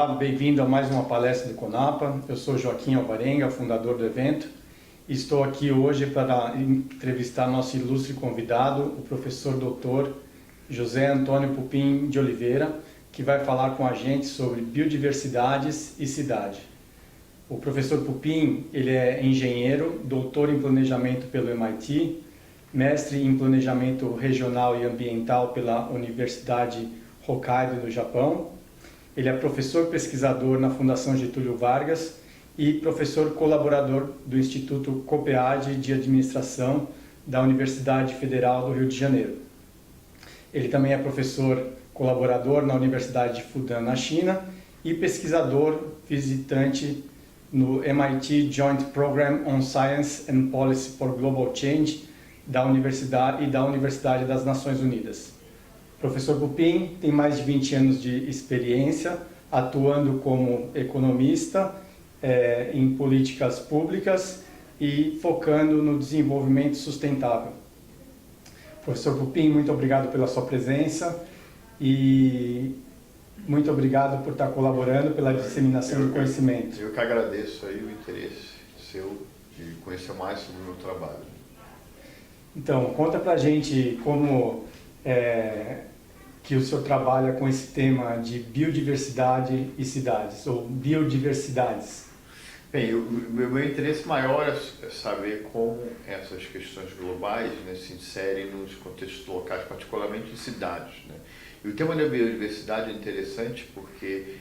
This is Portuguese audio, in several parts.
Olá, bem-vindo a mais uma palestra do CONAPA. Eu sou Joaquim Alvarenga, fundador do evento, e estou aqui hoje para entrevistar nosso ilustre convidado, o professor doutor José Antônio Pupim de Oliveira, que vai falar com a gente sobre biodiversidades e cidade. O professor Pupim, ele é engenheiro, doutor em planejamento pelo MIT, mestre em planejamento regional e ambiental pela Universidade Hokkaido, no Japão. Ele é professor pesquisador na Fundação Getúlio Vargas e professor colaborador do Instituto COPEAD de Administração da Universidade Federal do Rio de Janeiro. Ele também é professor colaborador na Universidade de Fudan, na China, e pesquisador visitante no MIT Joint Program on Science and Policy for Global Change da Universidade das Nações Unidas. O professor Pupim tem mais de 20 anos de experiência atuando como economista em políticas públicas e focando no desenvolvimento sustentável. Professor Pupim, muito obrigado pela sua presença e muito obrigado por estar colaborando pela disseminação do conhecimento. Eu que agradeço aí o interesse seu de conhecer mais sobre o meu trabalho. Então, conta pra gente como que o senhor trabalha com esse tema de biodiversidade e cidades, ou biodiversidades. Bem, o meu interesse maior é saber como essas questões globais, né, se inserem nos contextos locais, particularmente em cidades, né? E o tema da biodiversidade é interessante porque,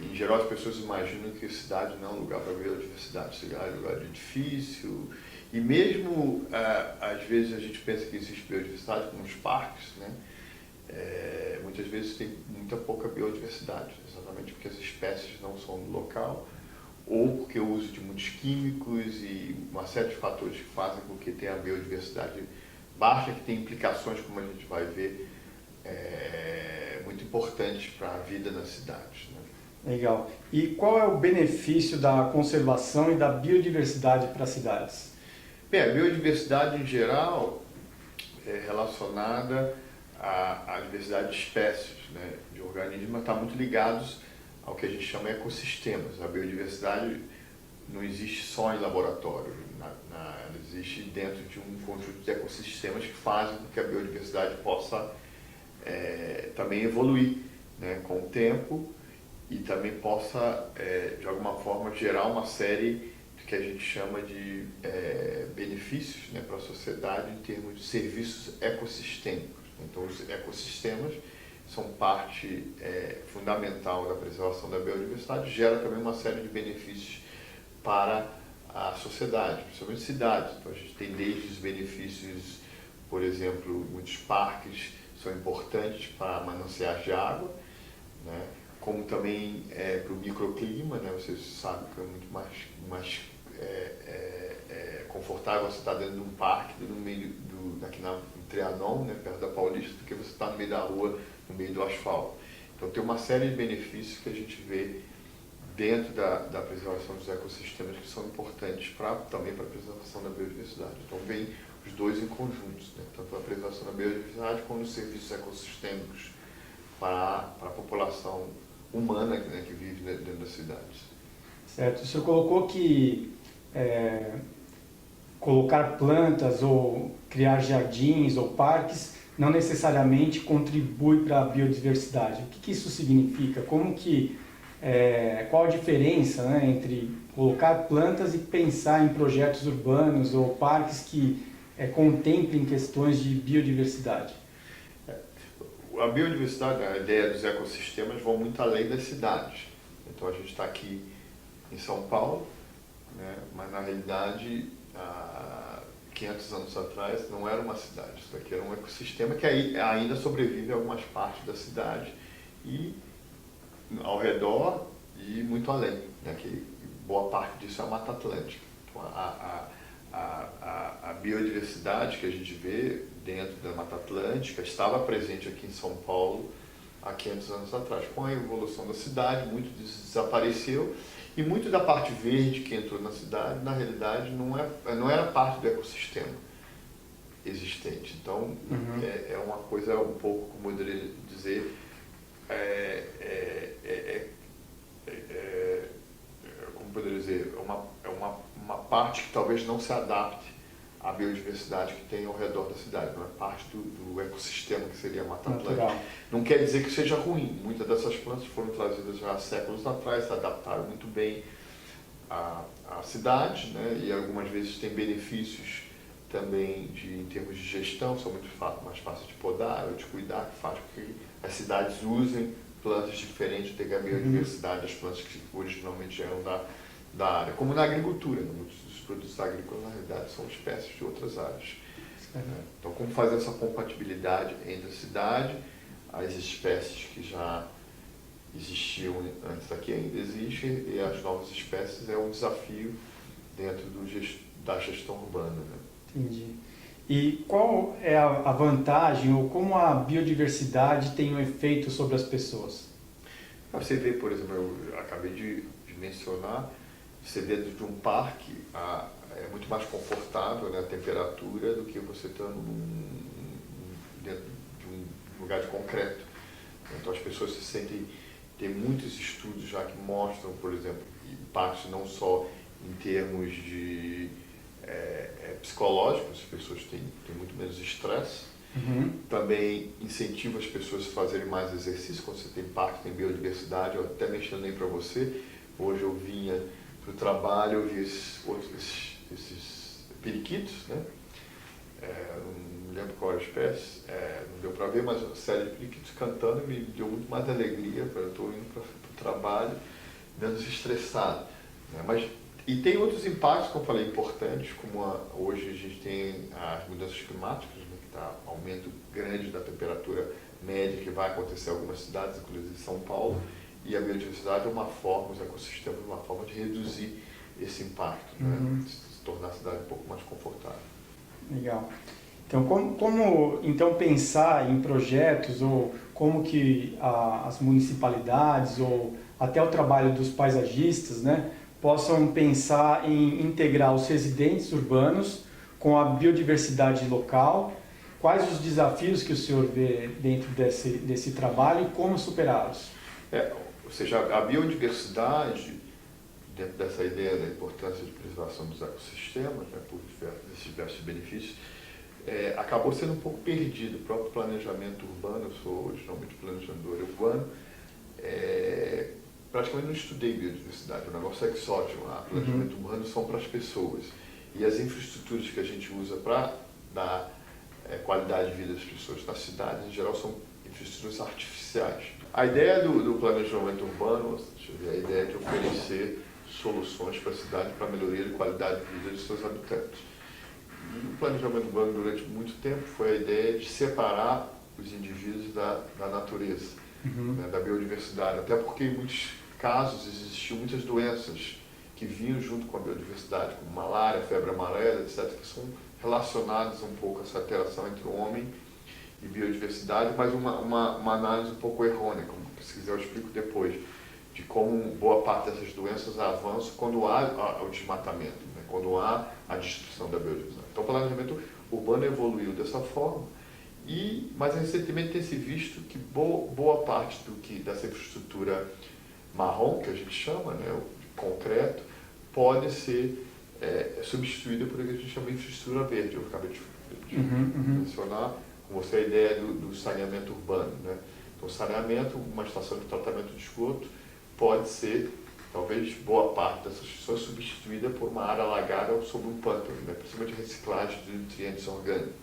em geral, as pessoas imaginam que a cidade não é um lugar para biodiversidade, cidade é um lugar de edifício, e mesmo, às vezes, a gente pensa que existe biodiversidade como os parques, né? Muitas vezes tem muita pouca biodiversidade, exatamente porque as espécies não são do local, ou porque o uso de muitos químicos e uma série de fatores que fazem com que tenha a biodiversidade baixa, que tem implicações, como a gente vai ver, muito importantes para a vida nas cidades, né? Legal. E qual é o benefício da conservação e da biodiversidade para as cidades? Bem, a biodiversidade em geral é relacionada à diversidade de espécies, né, de organismos, está muito ligados ao que a gente chama de ecossistemas. A biodiversidade não existe só em laboratório, ela existe dentro de um conjunto de ecossistemas que fazem com que a biodiversidade possa também evoluir, né, com o tempo e também possa, de alguma forma, gerar uma série do que a gente chama de benefícios, né, para a sociedade em termos de serviços ecossistêmicos. Então, os ecossistemas são parte fundamental da preservação da biodiversidade, gera também uma série de benefícios para a sociedade, principalmente cidades. Então, a gente tem desde os benefícios, por exemplo, muitos parques são importantes para mananciais de água, né? Como também para o microclima, né? Vocês sabem que é muito mais confortável você estar dentro de um parque, no meio aqui em Trianon, né, perto da Paulista, do que você estar no meio da rua, no meio do asfalto. Então tem uma série de benefícios que a gente vê dentro da preservação dos ecossistemas que são importantes também para a preservação da biodiversidade. Então vem os dois em conjuntos, né? Tanto a preservação da biodiversidade como os serviços ecossistêmicos para a população humana, né, que vive dentro das cidades. Certo. O senhor colocou que colocar plantas ou criar jardins ou parques não necessariamente contribui para a biodiversidade. O que isso significa? Qual a diferença, né, entre colocar plantas e pensar em projetos urbanos ou parques que contemplem questões de biodiversidade? A biodiversidade, a ideia dos ecossistemas vão muito além das cidades. Então a gente está aqui em São Paulo, né, mas na realidade, há 500 anos atrás, não era uma cidade. Isso daqui era um ecossistema que ainda sobrevive em algumas partes da cidade e ao redor e muito além, né, que boa parte disso é a Mata Atlântica. Então, a biodiversidade que a gente vê dentro da Mata Atlântica estava presente aqui em São Paulo há 500 anos atrás. Com a evolução da cidade, muito disso desapareceu e muito da parte verde que entrou na cidade, na realidade, não era parte do ecossistema existente. Então, é uma coisa um pouco, como eu poderia dizer, como poderia dizer, uma parte que talvez não se adapte à biodiversidade que tem ao redor da cidade, não é parte do ecossistema que seria a Mata Atlântica. Não quer dizer que seja ruim, muitas dessas plantas foram trazidas já há séculos atrás, se adaptaram muito bem à cidade, né? E algumas vezes tem benefícios também em termos de gestão, são muito mais fáceis de podar ou de cuidar, que faz com que as cidades usem plantas diferentes, ter a biodiversidade das plantas que originalmente eram da área, como na agricultura, né? Muitos dos produtos agrícolas, na realidade, são espécies de outras áreas. Então, como fazer essa compatibilidade entre a cidade, as espécies que já existiam antes daqui ainda existem, e as novas espécies é um desafio dentro da gestão urbana, né? Entendi. E qual é a vantagem ou como a biodiversidade tem um efeito sobre as pessoas? Você vê, por exemplo, eu acabei de mencionar, você dentro de um parque é muito mais confortável, né, a temperatura do que você estando dentro de um lugar de concreto. Então as pessoas se sentem, tem muitos estudos já que mostram, por exemplo, impactos não só em termos de psicológicos, as pessoas têm muito menos estresse. Também incentiva as pessoas a fazerem mais exercício. Quando você tem parque, tem biodiversidade. Eu até mencionei para você, hoje eu vinha para o trabalho, eu vi esses periquitos, né? Não me lembro qual era a espécie, não deu para ver, mas uma série de periquitos cantando me deu muito mais alegria, eu estou indo para o trabalho menos estressado, né? E tem outros impactos, como eu falei, importantes, como hoje a gente tem as mudanças climáticas, né, que está aumento grande da temperatura média que vai acontecer em algumas cidades, inclusive São Paulo, e a biodiversidade é uma forma, os ecossistemas, uma forma de reduzir esse impacto, né, se tornar a cidade um pouco mais confortável. Legal. Então, como então pensar em projetos ou como que as municipalidades ou até o trabalho dos paisagistas, né, possam pensar em integrar os residentes urbanos com a biodiversidade local? Quais os desafios que o senhor vê dentro desse trabalho e como superá-los? Ou seja, a biodiversidade, dentro dessa ideia da importância de preservação dos ecossistemas, né, por esses diversos benefícios, acabou sendo um pouco perdido. O próprio planejamento urbano, eu sou originalmente planejador urbano, praticamente não estudei biodiversidade, o negócio é exógeno. O planejamento urbano são para as pessoas. E as infraestruturas que a gente usa para dar qualidade de vida das pessoas na cidade, em geral, são infraestruturas artificiais. A ideia do planejamento urbano, a ideia é de oferecer soluções para a cidade para a melhoria de qualidade de vida de seus habitantes. E o planejamento urbano, durante muito tempo, foi a ideia de separar os indivíduos da natureza, né, da biodiversidade, até porque em muitos casos existiam muitas doenças que vinham junto com a biodiversidade, como malária, febre amarela, etc., que são relacionadas um pouco a essa interação entre o homem e biodiversidade, mas uma análise um pouco errônea, como se quiser eu explico depois, de como boa parte dessas doenças avançam quando há o desmatamento, né, quando há a destruição da biodiversidade. Então o planejamento urbano evoluiu dessa forma, mas recentemente tem se visto que boa parte dessa infraestrutura marrom, que a gente chama, né, o concreto, pode ser substituída por o que a gente chama de infraestrutura verde. Eu acabei de mencionar com você a ideia do saneamento urbano, né? Então, saneamento, uma estação de tratamento de esgoto, pode ser, talvez, boa parte dessas pessoas substituída por uma área alagada sob um pântano, né? Principalmente reciclagem de nutrientes orgânicos.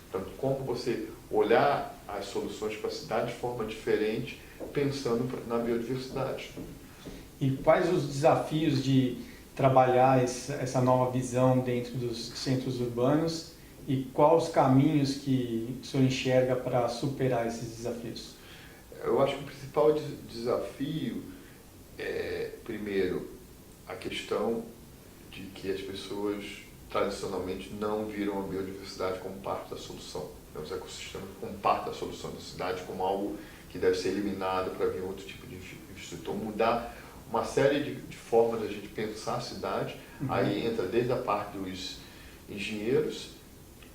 Então, como você olhar as soluções para a cidade de forma diferente, pensando na biodiversidade. E quais os desafios de trabalhar essa nova visão dentro dos centros urbanos e quais os caminhos que o senhor enxerga para superar esses desafios? Eu acho que o principal desafio é, primeiro, a questão de que as pessoas tradicionalmente não viram a biodiversidade como parte da solução, né? Os ecossistemas como parte da solução da cidade, como algo que deve ser eliminado para vir outro tipo de infraestrutura. Então, mudar uma série de formas da gente pensar a cidade, aí entra desde a parte dos engenheiros,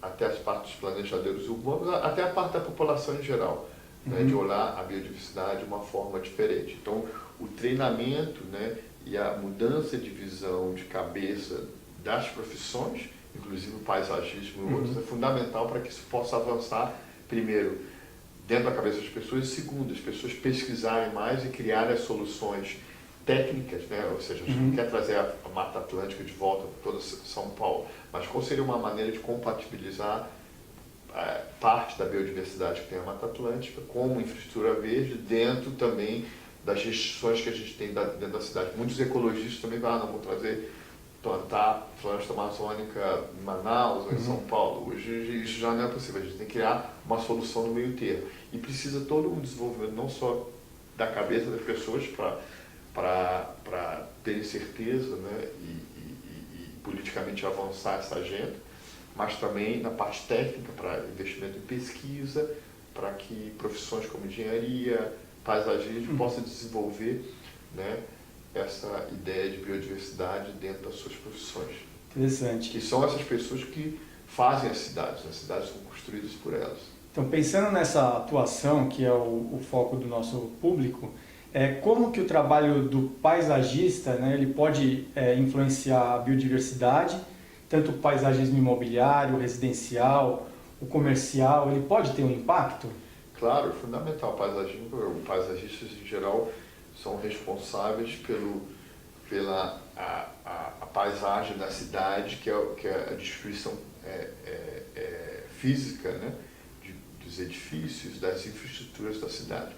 até as partes dos planejadores urbanos, até a parte da população em geral, né, de olhar a biodiversidade de uma forma diferente. Então, o treinamento, né, e a mudança de visão de cabeça das profissões, inclusive o paisagismo e outros, é fundamental para que isso possa avançar, primeiro, dentro da cabeça das pessoas, e segundo, as pessoas pesquisarem mais e criarem as soluções técnicas, né? Ou seja, a gente não quer trazer a Mata Atlântica de volta para toda São Paulo, mas qual seria uma maneira de compatibilizar parte da biodiversidade que tem a Mata Atlântica como infraestrutura verde dentro também das restrições que a gente tem dentro da cidade. Muitos ecologistas também falam, não, vou plantar floresta amazônica em Manaus ou em São Paulo. Hoje isso já não é possível, a gente tem que criar uma solução no meio termo. E precisa todo um desenvolvimento, não só da cabeça das pessoas para terem certeza, né, e politicamente avançar essa agenda, mas também na parte técnica, para investimento em pesquisa, para que profissões como engenharia, paisagismo possam desenvolver, né, essa ideia de biodiversidade dentro das suas profissões. Interessante. Que são essas pessoas que fazem as cidades são construídas por elas. Então, pensando nessa atuação, que é o foco do nosso público, como que o trabalho do paisagista, né, ele pode influenciar a biodiversidade, tanto o paisagismo imobiliário, o residencial, o comercial, ele pode ter um impacto? Claro, é fundamental. Os paisagistas, em geral, são responsáveis pela paisagem da cidade, que é a distribuição física, né, dos edifícios, das infraestruturas da cidade.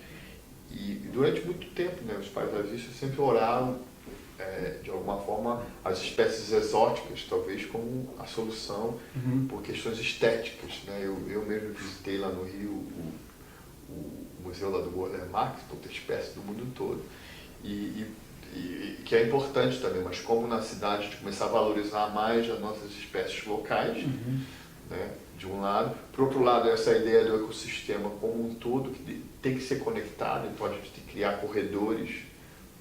E durante muito tempo, né, os paisagistas sempre oraram, de alguma forma, as espécies exóticas, talvez como a solução por questões estéticas, né? Eu mesmo visitei lá no Rio o museu lá do Gordon Marx, por ter espécies do mundo todo. E que é importante também, mas como na cidade a gente começar a valorizar mais as nossas espécies locais, né, de um lado. Por outro lado, essa ideia do ecossistema como um todo, que tem que ser conectado, então a gente tem que criar corredores,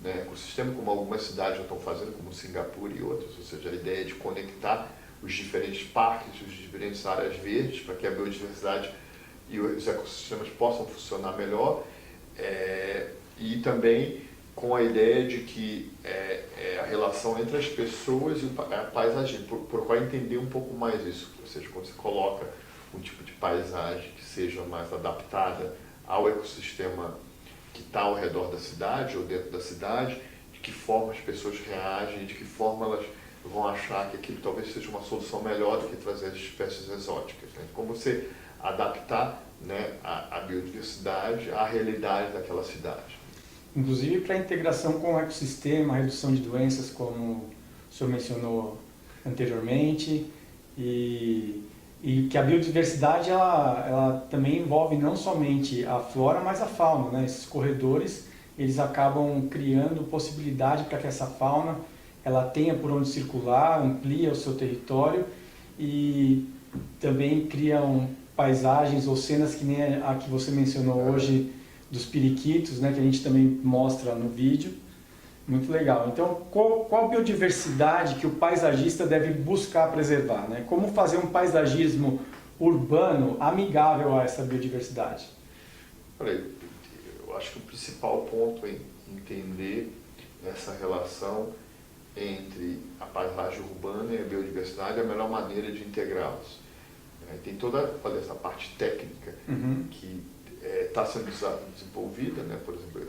né, ecossistema, como algumas cidades já estão fazendo, como Singapura e outras, ou seja, a ideia de conectar os diferentes parques, as diferentes áreas verdes, para que a biodiversidade e os ecossistemas possam funcionar melhor, e também com a ideia de que a relação entre as pessoas e a paisagem, procurar entender um pouco mais isso, ou seja, quando você coloca um tipo de paisagem que seja mais adaptada ao ecossistema que está ao redor da cidade ou dentro da cidade, de que forma as pessoas reagem, de que forma elas vão achar que aquilo talvez seja uma solução melhor do que trazer as espécies exóticas, né? Como você adaptar, né, a biodiversidade à realidade daquela cidade. Inclusive para a integração com o ecossistema, a redução de doenças, como o senhor mencionou anteriormente, e que a biodiversidade ela também envolve não somente a flora, mas a fauna, né? Esses corredores, eles acabam criando possibilidade para que essa fauna ela tenha por onde circular, amplia o seu território e também criam paisagens ou cenas que nem a que você mencionou hoje, dos periquitos, né, que a gente também mostra no vídeo. Muito legal. Então, qual biodiversidade que o paisagista deve buscar preservar, né? Como fazer um paisagismo urbano amigável a essa biodiversidade? Olha, eu acho que o principal ponto é entender essa relação entre a paisagem urbana e a biodiversidade, a melhor maneira de integrá-las. Tem toda essa parte técnica que está sendo desenvolvida, né? Por exemplo,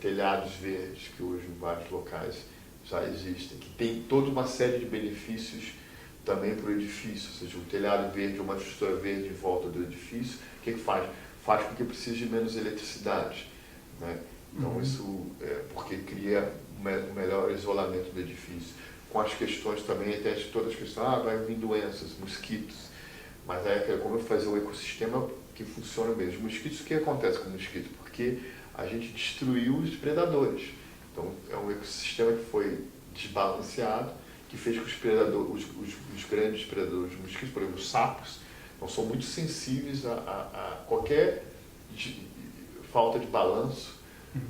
telhados verdes, que hoje em vários locais já existem, que tem toda uma série de benefícios também para o edifício, ou seja, um telhado verde, uma estrutura verde em volta do edifício, o que faz? Faz com que precise de menos eletricidade, né? Então isso porque cria um melhor isolamento do edifício. Com as questões também, até todas as questões, vai vir doenças, mosquitos, mas como eu fazer um ecossistema que funciona mesmo. Os mosquitos, o que acontece com o mosquito? Porque a gente destruiu os predadores. Então, é um ecossistema que foi desbalanceado, que fez que os predadores, os grandes predadores, os mosquitos, por exemplo, os sapos, não são muito sensíveis a qualquer falta de balanço,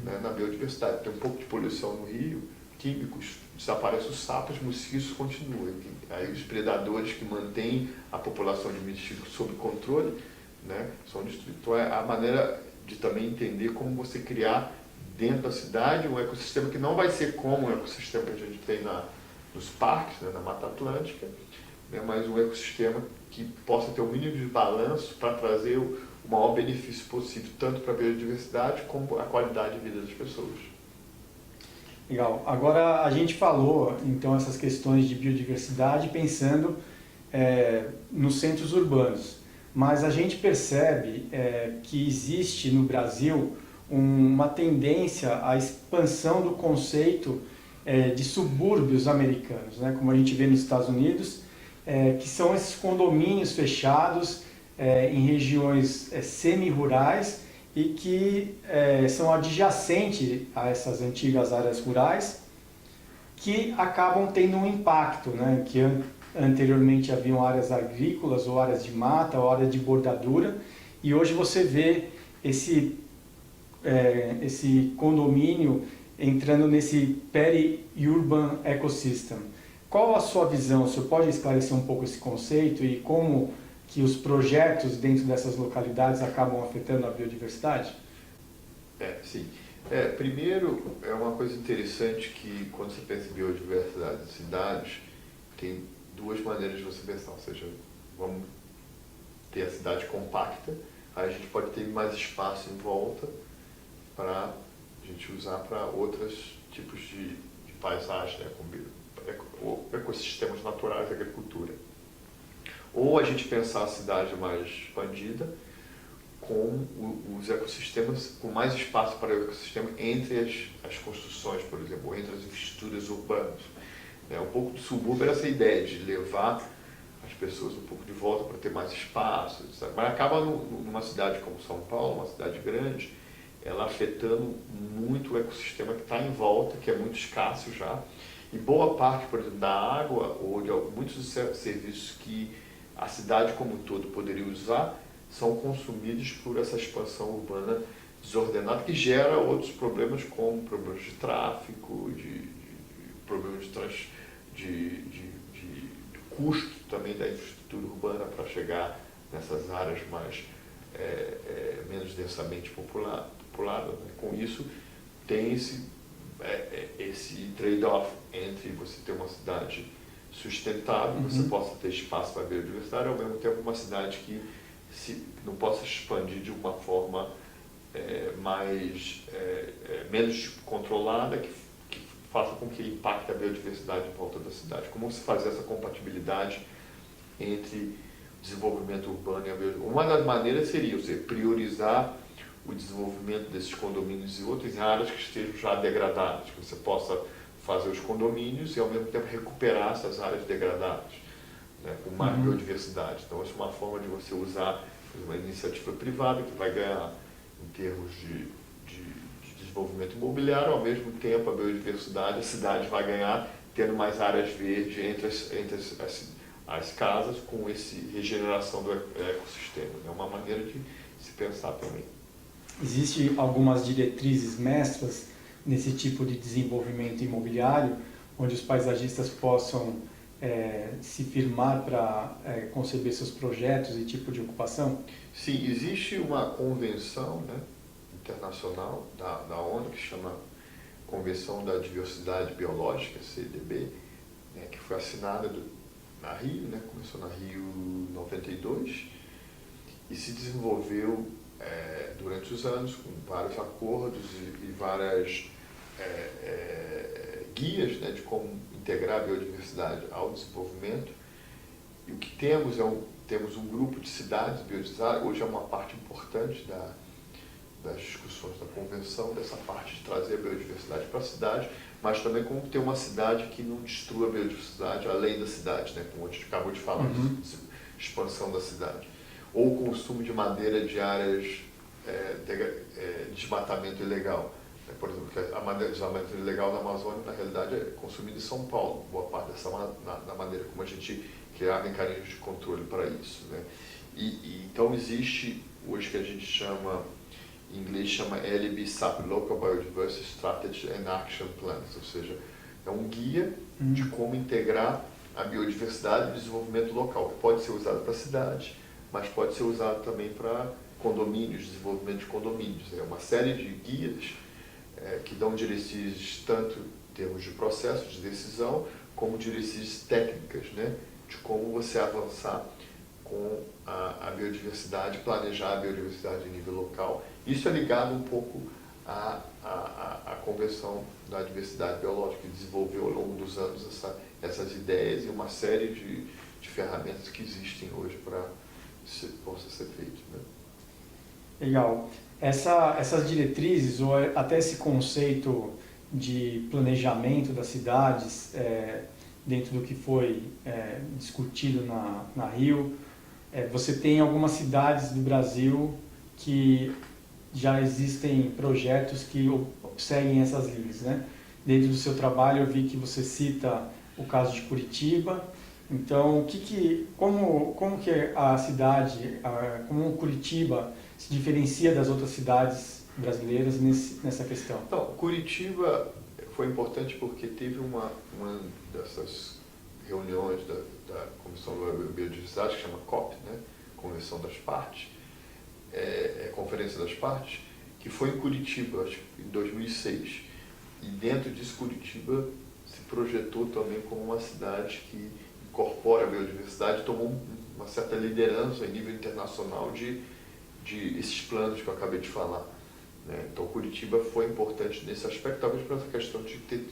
né, na biodiversidade. Tem um pouco de poluição no rio, químicos, desaparecem os sapos, os mosquitos continuam. Aí os predadores que mantêm a população de mosquitos sob controle, né, são destruídos. Então, é a maneira de também entender como você criar dentro da cidade, um ecossistema que não vai ser como o ecossistema que a gente tem nos parques, né, na Mata Atlântica, né, mas um ecossistema que possa ter o mínimo de balanço para trazer o maior benefício possível, tanto para a biodiversidade como a qualidade de vida das pessoas. Legal. Agora a gente falou então essas questões de biodiversidade pensando nos centros urbanos, mas a gente percebe que existe no Brasil uma tendência à expansão do conceito de subúrbios americanos, né? Como a gente vê nos Estados Unidos, que são esses condomínios fechados em regiões semi-rurais e que são adjacentes a essas antigas áreas rurais, que acabam tendo um impacto, né? Que anteriormente haviam áreas agrícolas ou áreas de mata ou áreas de bordadura, e hoje você vê esse condomínio entrando nesse peri-urban ecosystem. Qual a sua visão? O senhor pode esclarecer um pouco esse conceito e como que os projetos dentro dessas localidades acabam afetando a biodiversidade? Sim. Primeiro, é uma coisa interessante que quando você pensa em biodiversidade de cidades, tem duas maneiras de você pensar, ou seja, vamos ter a cidade compacta, aí a gente pode ter mais espaço em volta para a gente usar para outros tipos de paisagem, né, como ecossistemas naturais, agricultura. Ou a gente pensar a cidade mais expandida, com os ecossistemas, com mais espaço para o ecossistema entre as construções, por exemplo, ou entre as infraestruturas urbanas. Um pouco do subúrbio era essa ideia de levar as pessoas um pouco de volta para ter mais espaço, etc. Mas acaba numa cidade como São Paulo, uma cidade grande, ela afetando muito o ecossistema que está em volta, que é muito escasso já, e boa parte, por exemplo, da água ou de muitos dos serviços que a cidade como um todo poderia usar são consumidos por essa expansão urbana desordenada, que gera outros problemas, como problemas de tráfego, problemas de custo também da infraestrutura urbana para chegar nessas áreas mais menos densamente populadas. Né? Com isso, tem esse trade-off entre você ter uma cidade sustentável, você possa ter espaço para a biodiversidade, ao mesmo tempo uma cidade que não possa expandir de uma forma menos controlada, que faça com que impacte a biodiversidade em volta da cidade. Como se fazer essa compatibilidade entre desenvolvimento urbano e a biodiversidade? Uma das maneiras seria você priorizar o desenvolvimento desses condomínios e outros em áreas que estejam já degradadas, que você possa fazer os condomínios e ao mesmo tempo recuperar essas áreas degradadas, né, com mais biodiversidade. Então, essa é uma forma de você usar uma iniciativa privada que vai ganhar em termos de desenvolvimento imobiliário, ao mesmo tempo a biodiversidade, a cidade vai ganhar tendo mais áreas verdes entre as casas, com essa regeneração do ecossistema. É uma maneira de se pensar também. Existem algumas diretrizes mestras nesse tipo de desenvolvimento imobiliário, onde os paisagistas possam se firmar para conceber seus projetos e tipo de ocupação? Sim, existe uma convenção, né, internacional da ONU, que chama Convenção da Diversidade Biológica, CDB, né, que foi assinada na Rio, né, começou na Rio 92, e se desenvolveu durante os anos, com vários acordos e várias guias, né, de como integrar a biodiversidade ao desenvolvimento. E o que temos temos um grupo de cidades biodiversidade, hoje é uma parte importante das discussões da convenção, dessa parte de trazer a biodiversidade para a cidade, mas também como ter uma cidade que não destrua a biodiversidade além da cidade, né, como a gente acabou de falar, expansão da cidade. Ou o consumo de madeira de áreas de desmatamento ilegal. Por exemplo, o desmatamento ilegal na Amazônia, na realidade, é consumido em São Paulo, boa parte da maneira como a gente criava mecanismos de controle para isso. Né? Então existe, hoje que a gente chama, em inglês chama LBSAP, Local Biodiversity Strategy and Action Plans, ou seja, é um guia de como integrar a biodiversidade e o desenvolvimento local, que pode ser usado para a cidade, mas pode ser usado também para condomínios, desenvolvimento de condomínios. É uma série de guias que dão diretrizes tanto em termos de processo de decisão, como diretrizes técnicas, né, de como você avançar com a biodiversidade, planejar a biodiversidade em nível local. Isso é ligado um pouco à Convenção da Diversidade Biológica, que desenvolveu ao longo dos anos essas ideias e uma série de ferramentas que existem hoje para que possa ser feito, né? Legal. Essas diretrizes, ou até esse conceito de planejamento das cidades, dentro do que foi discutido na Rio, você tem algumas cidades do Brasil que já existem projetos que seguem essas linhas, né? Dentro do seu trabalho eu vi que você cita o caso de Curitiba. Então, como que a cidade, como Curitiba se diferencia das outras cidades brasileiras nessa questão? Então, Curitiba foi importante porque teve uma dessas reuniões da Comissão da Biodiversidade, que chama COP, né? Convenção das Partes, Conferência das Partes, que foi em Curitiba, acho que em 2006. E dentro disso, Curitiba se projetou também como uma cidade que incorpora a biodiversidade, tomou uma certa liderança em nível internacional de esses planos que eu acabei de falar, né? Então, Curitiba foi importante nesse aspecto, talvez por essa questão de ter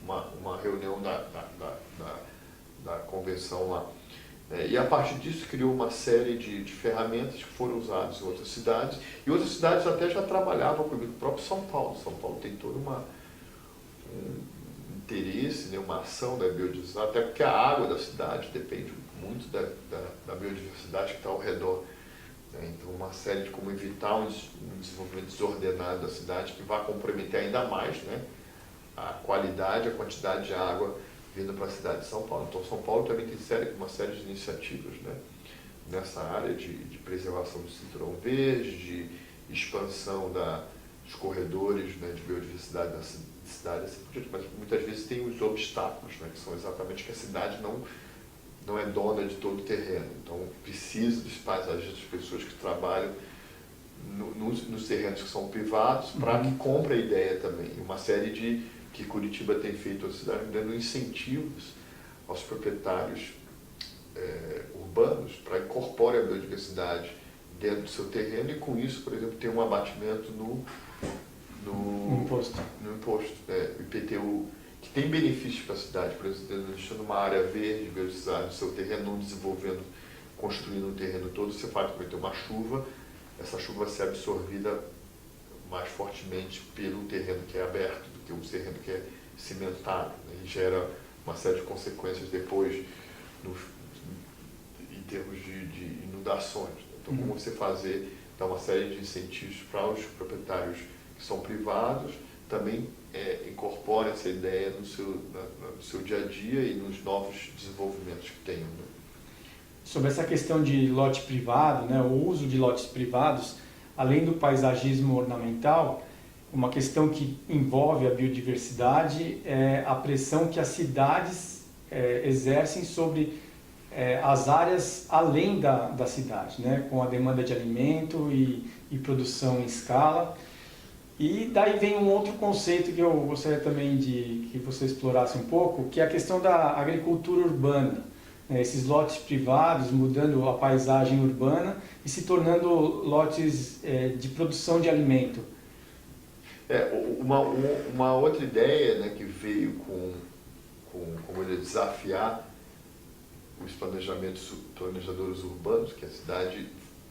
uma reunião da convenção lá. E a partir disso criou uma série de ferramentas que foram usadas em outras cidades, e outras cidades até já trabalhavam comigo, o próprio São Paulo. São Paulo tem todo um interesse, né, uma ação da biodiversidade, até porque a água da cidade depende muito da biodiversidade que está ao redor. Então, uma série de como evitar um desenvolvimento desordenado da cidade que vai comprometer ainda mais, né, a qualidade, a quantidade de água vindo para a cidade de São Paulo. Então, São Paulo também tem uma série de iniciativas, né, nessa área de preservação do cinturão verde, de expansão dos corredores, né, de biodiversidade da cidade, assim por diante. Mas muitas vezes tem os obstáculos, né, que são exatamente que a cidade não é dona de todo o terreno. Então, precisa dos paisagistas, das pessoas que trabalham nos terrenos que são privados, para que compre a ideia também. Uma série que Curitiba tem feito a cidade, dando incentivos aos proprietários urbanos para incorporar a biodiversidade dentro do seu terreno, e com isso, por exemplo, tem um abatimento no imposto, o IPTU, que tem benefícios para a cidade, por exemplo, deixando uma área verde, biodiversidade no seu terreno, não construindo um terreno todo. Você faz ter uma chuva, essa chuva vai ser absorvida mais fortemente pelo terreno que é aberto do que o terreno que é cimentado, né? E gera uma série de consequências depois em termos de inundações, né? Então, como você dar uma série de incentivos para os proprietários que são privados, também incorpora essa ideia no seu dia a dia e nos novos desenvolvimentos que tenham, né? Sobre essa questão de lote privado, né, o uso de lotes privados, além do paisagismo ornamental, uma questão que envolve a biodiversidade é a pressão que as cidades exercem sobre as áreas além da cidade, né, com a demanda de alimento e produção em escala. E daí vem um outro conceito que eu gostaria também de que você explorasse um pouco, que é a questão da agricultura urbana. Esses lotes privados mudando a paisagem urbana e se tornando lotes de produção de alimento. Uma outra ideia, né, que veio como ele desafiar os planejadores urbanos, que a cidade,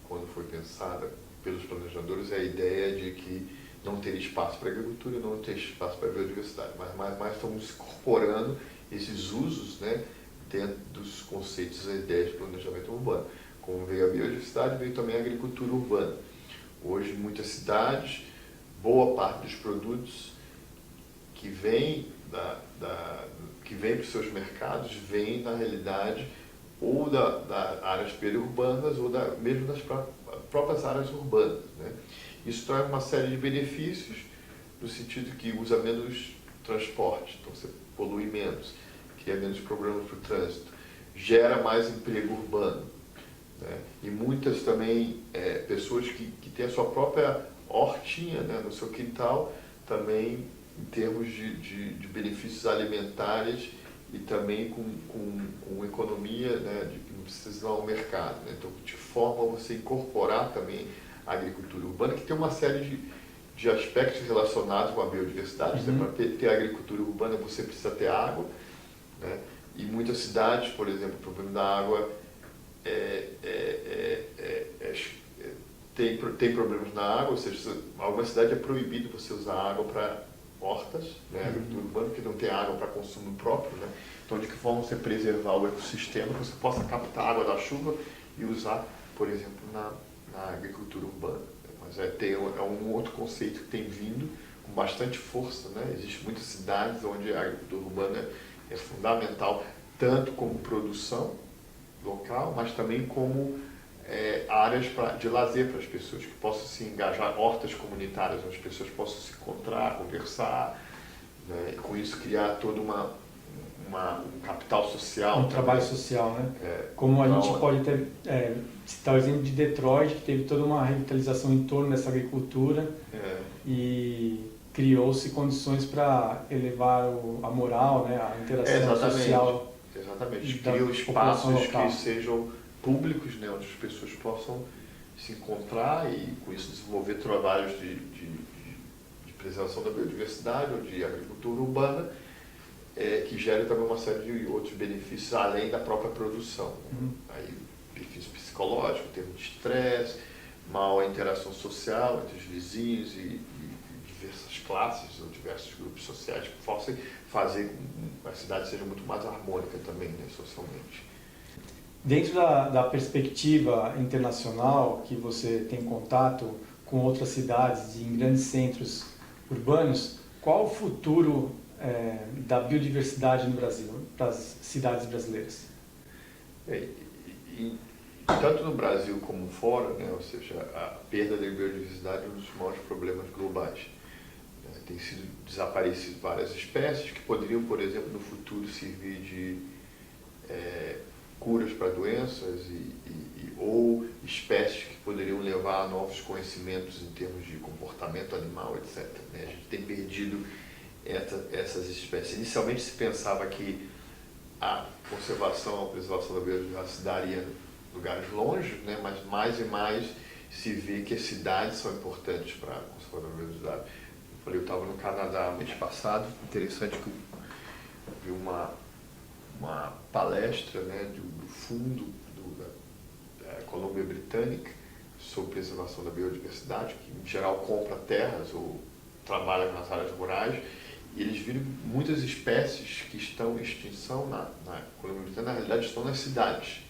quando foi pensada pelos planejadores, é a ideia de que não ter espaço para agricultura e não ter espaço para biodiversidade, mas estamos incorporando esses usos, né, dentro dos conceitos e ideias de planejamento urbano. Como veio a biodiversidade, veio também a agricultura urbana. Hoje, muitas cidades, boa parte dos produtos que vêm para os seus mercados, vêm, na realidade, ou das áreas periurbanas ou mesmo das próprias áreas urbanas, né? Isso traz uma série de benefícios, no sentido que usa menos transporte, então você polui menos, cria menos problemas para o trânsito, gera mais emprego urbano, né? E muitas também pessoas que têm a sua própria hortinha, né, no seu quintal, também em termos de benefícios alimentares e também com economia, né, que não precisa ir ao mercado. Né? Então, de forma a você incorporar também a agricultura urbana, que tem uma série de aspectos relacionados com a biodiversidade. Para ter agricultura urbana, você precisa ter água. Né? E muitas cidades, por exemplo, o problema da água tem problemas na água, ou seja, alguma cidade é proibido você usar água para hortas, né, agricultura urbana, porque não tem água para consumo próprio, né? Então, de que forma você preservar o ecossistema, que você possa captar a água da chuva e usar, por exemplo, na agricultura urbana. Mas é um outro conceito que tem vindo com bastante força, né? Existem muitas cidades onde a agricultura urbana é fundamental, tanto como produção local, mas também como áreas de lazer para as pessoas, que possam se engajar, hortas comunitárias, onde as pessoas possam se encontrar, conversar, né? E com isso criar todo um capital social. Um trabalho social, né? Como a gente pode citar o exemplo de Detroit, que teve toda uma revitalização em torno dessa agricultura e criou-se condições para elevar a moral, né? A interação social. Exatamente. Criam espaços que sejam públicos, né, onde as pessoas possam se encontrar e, com isso, desenvolver trabalhos de preservação da biodiversidade ou de agricultura urbana, que gerem também uma série de outros benefícios além da própria produção. Né? Aí, benefício psicológico, em termos de estresse, maior interação social entre os vizinhos e diversas classes ou diversos grupos sociais que possam fazer com que a cidade seja muito mais harmônica também, né, socialmente. Dentro da perspectiva internacional, que você tem contato com outras cidades e em grandes centros urbanos, qual o futuro da biodiversidade no Brasil, para as cidades brasileiras? Tanto no Brasil como fora, né, ou seja, a perda da biodiversidade é um dos maiores problemas globais. Tem sido desaparecido várias espécies que poderiam, por exemplo, no futuro servir de curas para doenças ou espécies que poderiam levar a novos conhecimentos em termos de comportamento animal, etc. A gente tem perdido essas espécies. Inicialmente se pensava que a conservação, a preservação da biodiversidade ia em lugares longe, né? Mas mais e mais se vê que as cidades são importantes para a conservação da biodiversidade. Eu estava no Canadá mês passado, interessante que eu vi uma palestra, né, do fundo da Colômbia Britânica sobre preservação da biodiversidade, que em geral compra terras ou trabalha nas áreas rurais, e eles viram muitas espécies que estão em extinção na Colômbia Britânica, na realidade estão nas cidades.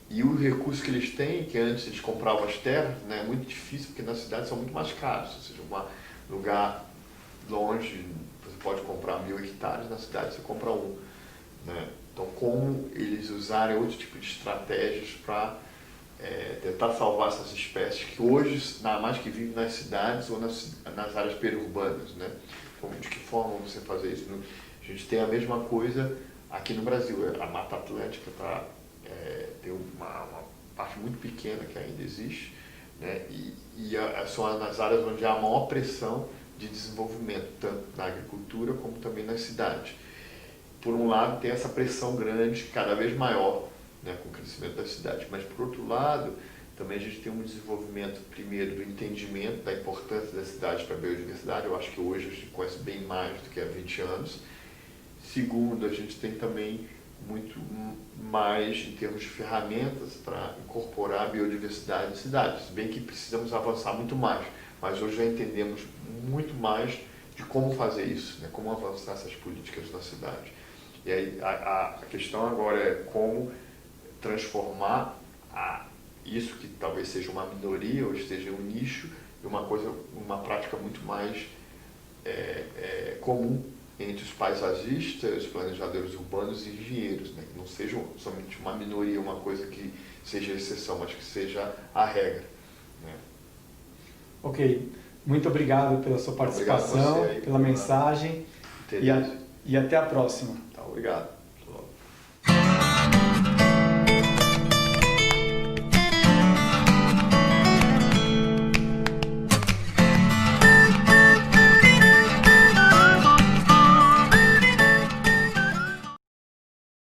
E o recurso que eles têm, que antes eles compravam as terras, né, é muito difícil, porque nas cidades são muito mais caros, ou seja, um lugar longe, você pode comprar 1000 hectares, na cidade você compra um. Né? Então, como eles usarem outro tipo de estratégias para tentar salvar essas espécies que hoje, nada mais que vivem nas cidades ou nas áreas periurbanas, né? Então, de que forma você fazer isso? A gente tem a mesma coisa aqui no Brasil. A Mata Atlântica tem uma parte muito pequena que ainda existe, né? São nas áreas onde há a maior pressão de desenvolvimento, tanto na agricultura como também nas cidades. Por um lado, tem essa pressão grande, cada vez maior, né, com o crescimento das cidades, mas por outro lado, também a gente tem um desenvolvimento, primeiro, do entendimento da importância das cidades para a biodiversidade. Eu acho que hoje a gente conhece bem mais do que há 20 anos. Segundo, a gente tem também muito mais em termos de ferramentas para incorporar a biodiversidade em cidades, se bem que precisamos avançar muito mais, mas hoje já entendemos muito mais de como fazer isso, né, como avançar essas políticas na cidade. E aí a questão agora é como transformar isso que talvez seja uma minoria ou esteja um nicho em uma prática muito mais comum entre os paisagistas, planejadores urbanos e engenheiros, né? Que não seja somente uma minoria, uma coisa que seja exceção, mas que seja a regra. Né? Ok, muito obrigado pela sua participação, pela mensagem e até a próxima. Tá, obrigado.